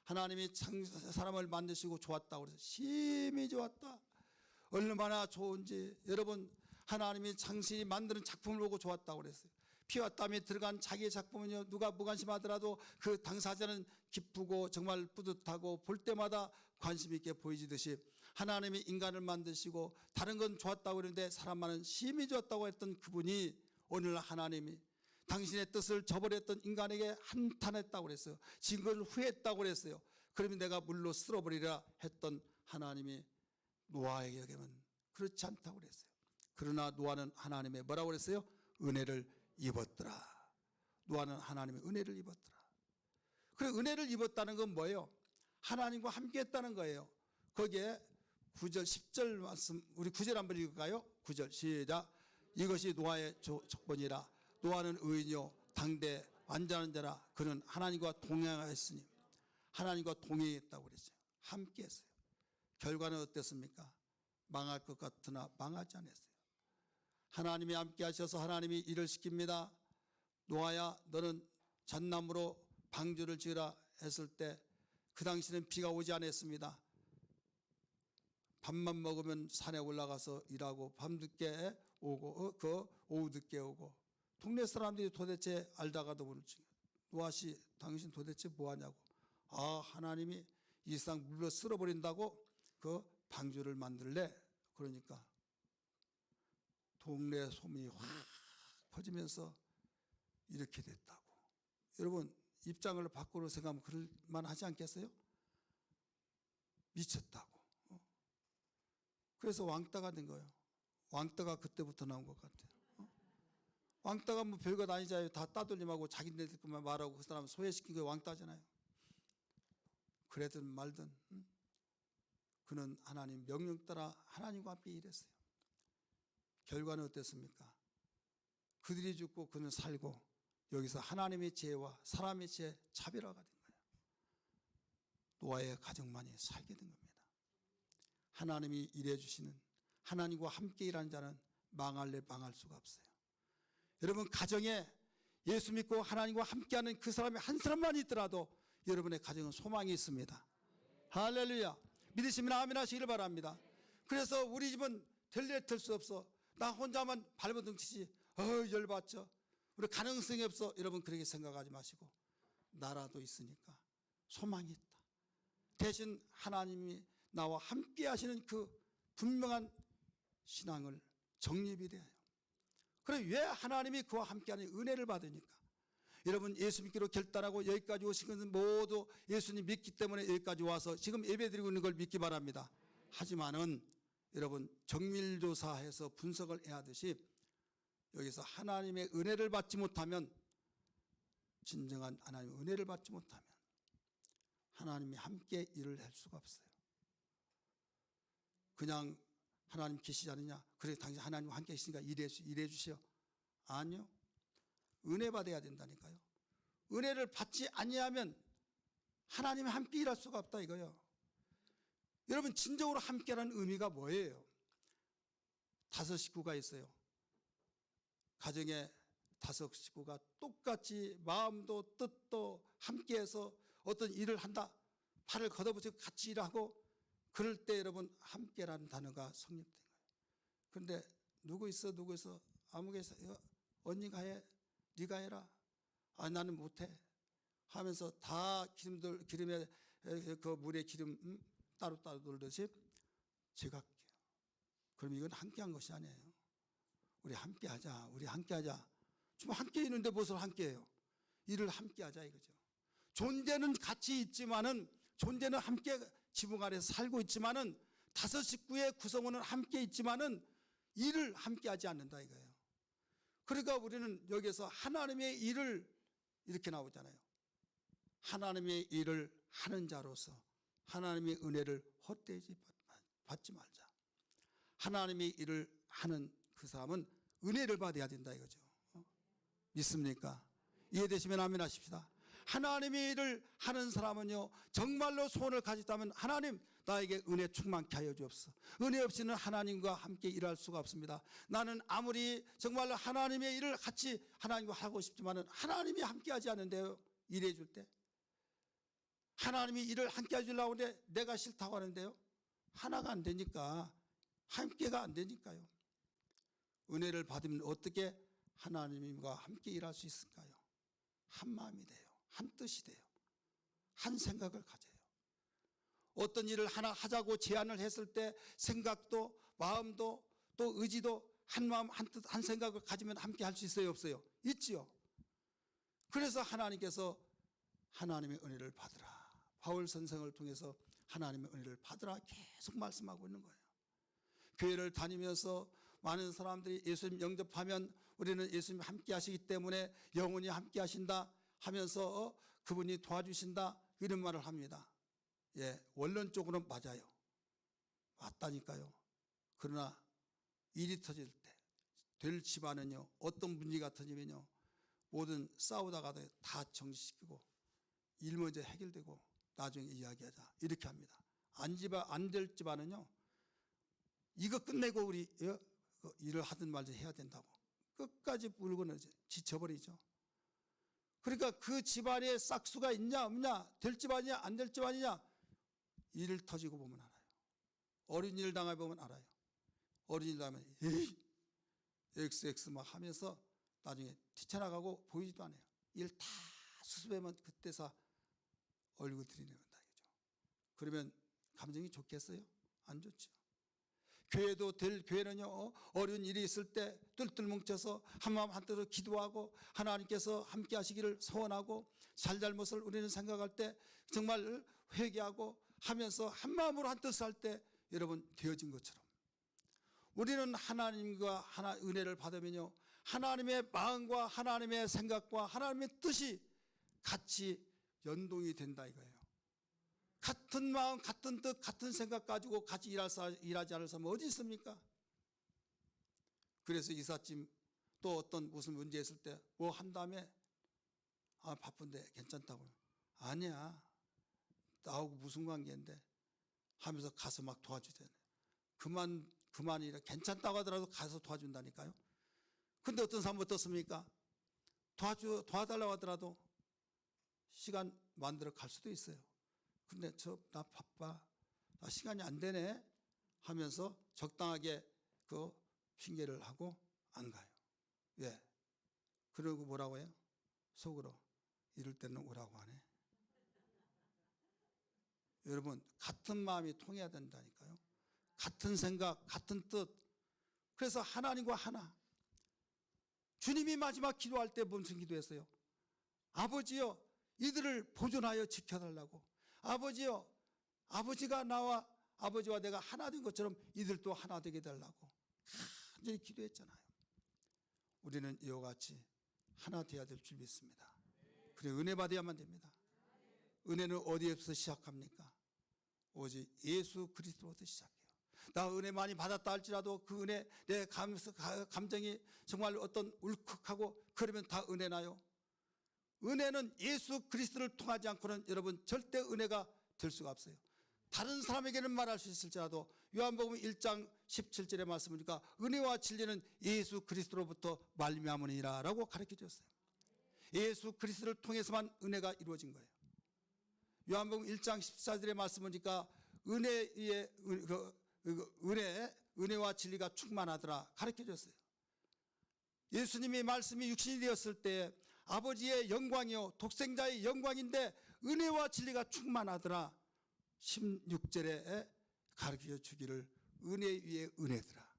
하나님이 사람을 만드시고 좋았다고 그래서 심히 좋았다. 얼마나 좋은지 여러분, 하나님이 창시 만드는 작품을 보고 좋았다고 그랬어요. 피와 땀이 들어간 자기의 작품은요, 누가 무관심하더라도 그 당사자는 기쁘고 정말 뿌듯하고 볼 때마다 관심 있게 보이지듯이 하나님이 인간을 만드시고 다른 건 좋았다고 그러는데 사람만은 심히 좋았다고 했던 그분이 오늘 하나님이 당신의 뜻을 저버렸던 인간에게 한탄했다고 그랬어요. 지은 걸 후회했다고 그랬어요. 그러면 내가 물로 쓸어버리라 했던 하나님이 노아에게는 그렇지 않다고 그랬어요. 그러나 노아는 하나님의 뭐라고 그랬어요? 은혜를 입었더라. 노아는 하나님의 은혜를 입었더라. 그래, 은혜를 입었다는 건 뭐예요? 하나님과 함께 했다는 거예요. 거기에 9절 10절 말씀, 우리 9절 한번 읽을까요? 9절 시작. 이것이 노아의 족본이라. 노아는 의인이요 당대 완전한 자라. 그는 하나님과 동행하였으니. 하나님과 동행했다고 그랬어요. 함께 했어요. 결과는 어땠습니까? 망할 것 같으나 망하지 않았어요. 하나님이 함께 하셔서 하나님이 일을 시킵니다. 노아야 너는 잣나무로 방주를 지으라 했을 때 그 당시는 비가 오지 않았습니다. 밥만 먹으면 산에 올라가서 일하고 밤늦게 오고 오후 늦게 오고 동네 사람들이 도대체 알다가도 모르지. 노아씨 당신 도대체 뭐하냐고. 아 하나님이 이 세상 물로 쓸어버린다고 그 방주를 만들래. 그러니까 동네 소문이 확 퍼지면서 이렇게 됐다고. 여러분 입장을 바꾸려 생각하면 그럴만 하지 않겠어요? 미쳤다고. 그래서 왕따가 된 거예요. 왕따가 그때부터 나온 것 같아요. 왕따가 뭐 별것 아니잖아요. 다 따돌림하고 자기네들만 말하고 그 사람 소외시킨 게 왕따잖아요. 그래든 말든 그는 하나님 명령 따라 하나님과 함께 일했어요. 결과는 어땠습니까? 그들이 죽고 그는 살고 여기서 하나님의 지혜와 사람의 지혜 차별화가 된 거예요. 노아의 가정만이 살게 된 겁니다. 하나님이 일해 주시는 하나님과 함께 일하는 자는 망할래 망할 수가 없어요. 여러분 가정에 예수 믿고 하나님과 함께하는 그 사람이 한 사람만 있더라도 여러분의 가정은 소망이 있습니다. 할렐루야. 믿으시면 아멘 하시기를 바랍니다. 그래서 우리 집은 될래 될 수 없어. 나 혼자만 발버둥 치지. 열받죠. 우리 가능성이 없어. 여러분 그렇게 생각하지 마시고 나라도 있으니까 소망이 있다. 대신 하나님이 나와 함께 하시는 그 분명한 신앙을 정립이 돼요. 그럼 왜 하나님이 그와 함께하는 은혜를 받으니까. 여러분 예수 믿기로 결단하고 여기까지 오신 것은 모두 예수님 믿기 때문에 여기까지 와서 지금 예배드리고 있는 걸 믿기 바랍니다. 하지만은 여러분 정밀조사해서 분석을 해야 하듯이 여기서 하나님의 은혜를 받지 못하면 진정한 하나님의 은혜를 받지 못하면 하나님이 함께 일을 할 수가 없어요. 그냥 하나님 계시지 않느냐? 그래 당신 하나님과 함께 계시니까 일해 주시오. 아니요. 은혜 받아야 된다니까요. 은혜를 받지 아니하면 하나님이 함께 일할 수가 없다 이거예요. 여러분 진정으로 함께라는 의미가 뭐예요? 5 식구가 있어요. 가정에 5 식구가 똑같이 마음도 뜻도 함께해서 어떤 일을 한다. 팔을 걷어붙이고 같이 일하고 그럴 때 여러분 함께라는 단어가 성립된 거예요. 그런데 누구 있어 아무개서 언니가 해 네가 해라. 아 나는 못해 하면서 다 기름에 그 물에 기름 따로따로 돌듯이 제가 할게요. 그럼 이건 함께한 것이 아니에요. 우리 함께하자. 지금 함께 있는데 무엇을 함께해요? 일을 함께하자 이거죠. 존재는 같이 있지만은 존재는 함께 지붕 아래서 살고 있지만은 5 식구의 구성원은 함께 있지만은 일을 함께하지 않는다 이거예요. 그러니까 우리는 여기서 하나님의 일을 이렇게 나오잖아요. 하나님의 일을 하는 자로서 하나님의 은혜를 헛되이 받지 말자. 하나님의 일을 하는 그 사람은 은혜를 받아야 된다 이거죠. 믿습니까? 이해되시면 아멘 하십시다. 하나님의 일을 하는 사람은요 정말로 소원을 가졌다면 하나님 나에게 은혜 충만케 하여 주옵소서. 은혜 없이는 하나님과 함께 일할 수가 없습니다. 나는 아무리 정말로 하나님의 일을 같이 하나님과 하고 싶지만은 하나님이 함께 하지 않는데요. 일해 줄 때 하나님이 일을 함께 해주려고 하는데 내가 싫다고 하는데요 하나가 안 되니까 함께가 안 되니까요. 은혜를 받으면 어떻게 하나님과 함께 일할 수 있을까요? 한 마음이 돼요. 한 뜻이 돼요. 한 생각을 가져요. 어떤 일을 하나 하자고 제안을 했을 때 생각도 마음도 또 의지도 한 마음 한 뜻 한 생각을 가지면 함께 할 수 있어요 없어요? 있지요. 그래서 하나님께서 하나님의 은혜를 받으라. 바울 선생을 통해서 하나님의 은혜를 받으라 계속 말씀하고 있는 거예요. 교회를 다니면서 많은 사람들이 예수님 영접하면 우리는 예수님 함께 하시기 때문에 영원히 함께 하신다 하면서 그분이 도와주신다 이런 말을 합니다. 예, 원론적으로는 맞아요. 맞다니까요. 그러나 일이 터질 때 될 집안은요, 어떤 문제가 터지면요, 모든 싸우다가도 다 정지시키고 일 먼저 해결되고 나중에 이야기하자 이렇게 합니다. 안 될 집안은요, 이거 끝내고 우리 일을 하든 말든 해야 된다고 끝까지 물고는 지쳐버리죠. 그러니까 그 집안에 싹수가 있냐 없냐, 될 집안이냐 안 될 집안이냐, 일 터지고 보면 알아요. 어린 일 당해보면 알아요. 어린 일 당하면 에이 XX 막 하면서 나중에 뛰쳐나가고 보이지도 않아요. 일 다 수습하면 그때서 얼굴 들이내는다. 그러면 감정이 좋겠어요? 안 좋죠. 교회는요, 어려운 일이 있을 때 뜰뜰 뭉쳐서 한마음 한뜻으로 기도하고 하나님께서 함께 하시기를 소원하고 잘잘못을 우리는 생각할 때 정말 회개하고 하면서 한마음으로 한뜻을 할 때 여러분 되어진 것처럼 우리는 하나님과 은혜를 받으면요, 하나님의 마음과 하나님의 생각과 하나님의 뜻이 같이 연동이 된다 이거예요. 같은 마음, 같은 뜻, 같은 생각 가지고 같이 일하지 않을 사람은 어디 있습니까? 그래서 이삿짐 또 어떤 무슨 문제 있을 때 뭐 한 다음에 바쁜데 괜찮다고요. 아니야, 나하고 무슨 관계인데 하면서 가서 막 도와주잖아요. 그만이라 괜찮다고 하더라도 가서 도와준다니까요. 근데 어떤 사람은 어떻습니까? 도와달라고 하더라도 시간 만들어 갈 수도 있어요. 근데 나 바빠, 나 시간이 안 되네 하면서 적당하게 그 핑계를 하고 안 가요. 왜? 그러고 뭐라고 해요? 속으로 이럴 때는 오라고 하네. 여러분 같은 마음이 통해야 된다니까요. 같은 생각, 같은 뜻. 그래서 하나님과 하나. 주님이 마지막 기도할 때 무슨 기도했어요? 아버지여, 이들을 보존하여 지켜달라고. 아버지여, 아버지가 나와 아버지와 내가 하나 된 것처럼 이들도 하나 되게 달라고 간절히 기도했잖아요. 우리는 이와 같이 하나 되어야 될 줄 믿습니다. 그래 은혜 받아야만 됩니다. 은혜는 어디에서 시작합니까? 오직 예수 그리스도로부터 시작해요. 나 은혜 많이 받았다 할지라도 그 은혜 내 감정이 정말 어떤 울컥하고 그러면 다 은혜나요? 은혜는 예수 그리스도를 통하지 않고는 여러분 절대 은혜가 될 수가 없어요. 다른 사람에게는 말할 수 있을지라도 요한복음 1장 17절의 말씀이니까 은혜와 진리는 예수 그리스도로부터 말미암으니라 라고 가르쳐 주셨어요. 예수 그리스도를 통해서만 은혜가 이루어진 거예요. 요한복음 1장 14절의 말씀이니까 은혜와 진리가 충만하더라 가르쳐 줬어요. 예수님의 말씀이 육신이 되었을 때 아버지의 영광이요 독생자의 영광인데 은혜와 진리가 충만하더라 16절에 가르쳐 주기를 은혜 위에 은혜더라.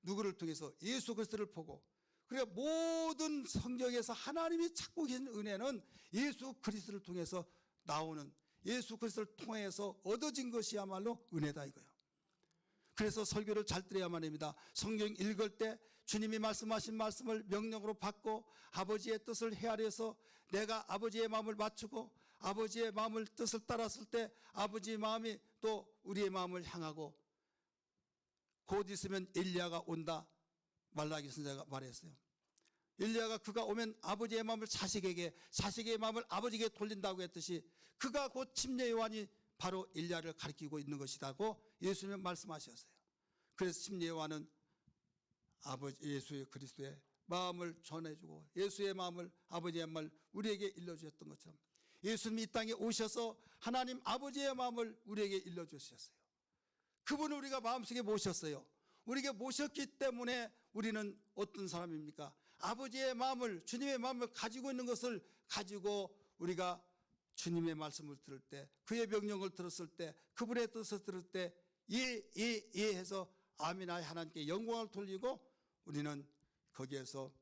누구를 통해서? 예수 그리스도를 보고. 그러니까 모든 성경에서 하나님이 찾고 계신 은혜는 예수 그리스도를 통해서 나오는, 예수 그리스도를 통해서 얻어진 것이야말로 은혜다 이거예요. 그래서 설교를 잘 들어야만 합니다. 성경 읽을 때 주님이 말씀하신 말씀을 명령으로 받고 아버지의 뜻을 헤아려서 내가 아버지의 마음을 맞추고 아버지의 마음을 뜻을 따랐을 때 아버지의 마음이 또 우리의 마음을 향하고 곧 있으면 엘리야가 온다 말라기 선지자가 말했어요. 엘리야가 그가 오면 아버지의 마음을 자식에게, 자식의 마음을 아버지에게 돌린다고 했듯이 그가 곧 침례 요한이 바로 엘리야를 가리키고 있는 것이라고 예수님은 말씀하셨어요. 그래서 침례 요한은 아버지 예수의 그리스도의 마음을 전해주고 예수의 마음을, 아버지의 마음을 우리에게 일러주셨던 것처럼 예수님이 이 땅에 오셔서 하나님 아버지의 마음을 우리에게 일러주셨어요. 그분을 우리가 마음속에 모셨어요. 우리에게 모셨기 때문에 우리는 어떤 사람입니까? 아버지의 마음을, 주님의 마음을 가지고 있는 것을 가지고 우리가 주님의 말씀을 들을 때, 그의 명령을 들었을 때, 그분의 뜻을 들을 때 예 해서 아멘하여 하나님께 영광을 돌리고 우리는 거기에서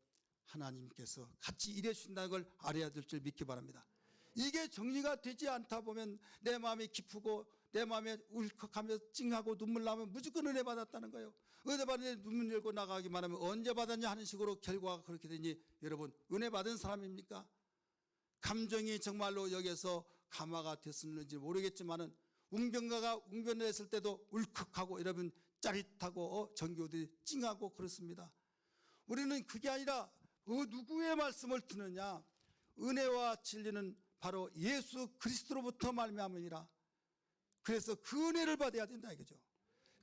하나님께서 같이 일해 주신다는 걸 알아야 될 줄 믿기 바랍니다. 이게 정리가 되지 않다 보면 내 마음이 기쁘고 내 마음에 울컥하며 찡하고 눈물 나면 무조건 은혜 받았다는 거예요. 은혜 받는데 눈물 열고 나가기만 하면 언제 받았냐 하는 식으로 결과가 그렇게 되니 여러분 은혜 받은 사람입니까? 감정이 정말로 여기서 감화가 됐었는지 모르겠지만은 웅변가가 웅변을 했을 때도 울컥하고 여러분 짜릿하고 정교들이 찡하고 그렇습니다. 우리는 그게 아니라 누구의 말씀을 듣느냐? 은혜와 진리는 바로 예수 그리스도로부터 말미암으니라. 그래서 그 은혜를 받아야 된다 이거죠.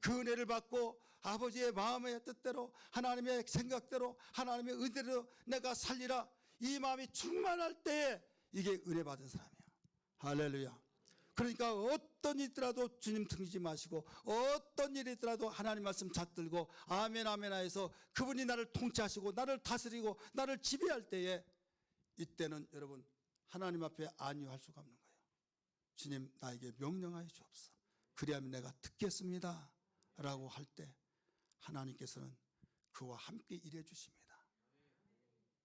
그 은혜를 받고 아버지의 마음의 뜻대로, 하나님의 생각대로, 하나님의 은혜로 내가 살리라, 이 마음이 충만할 때에 이게 은혜 받은 사람이야. 할렐루야. 그러니까 어떤 일이더라도 주님 등지지 마시고, 어떤 일이 있더라도 하나님 말씀 잡들고 아멘 아멘 하여서 그분이 나를 통치하시고 나를 다스리고 나를 지배할 때에, 이때는 여러분 하나님 앞에 안위할 수가 없는 거예요. 주님 나에게 명령하여 주옵소서, 그리하면 내가 듣겠습니다 라고 할 때 하나님께서는 그와 함께 일해 주십니다.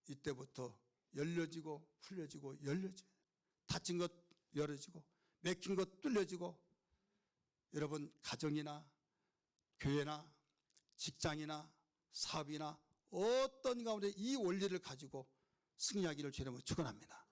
이때부터 열려지고 풀려지고 열려지고, 닫힌 것 열어지고 막힌 것 뚫려지고, 여러분 가정이나 교회나 직장이나 사업이나 어떤 가운데 이 원리를 가지고 승리하기를 주님은 축원합니다.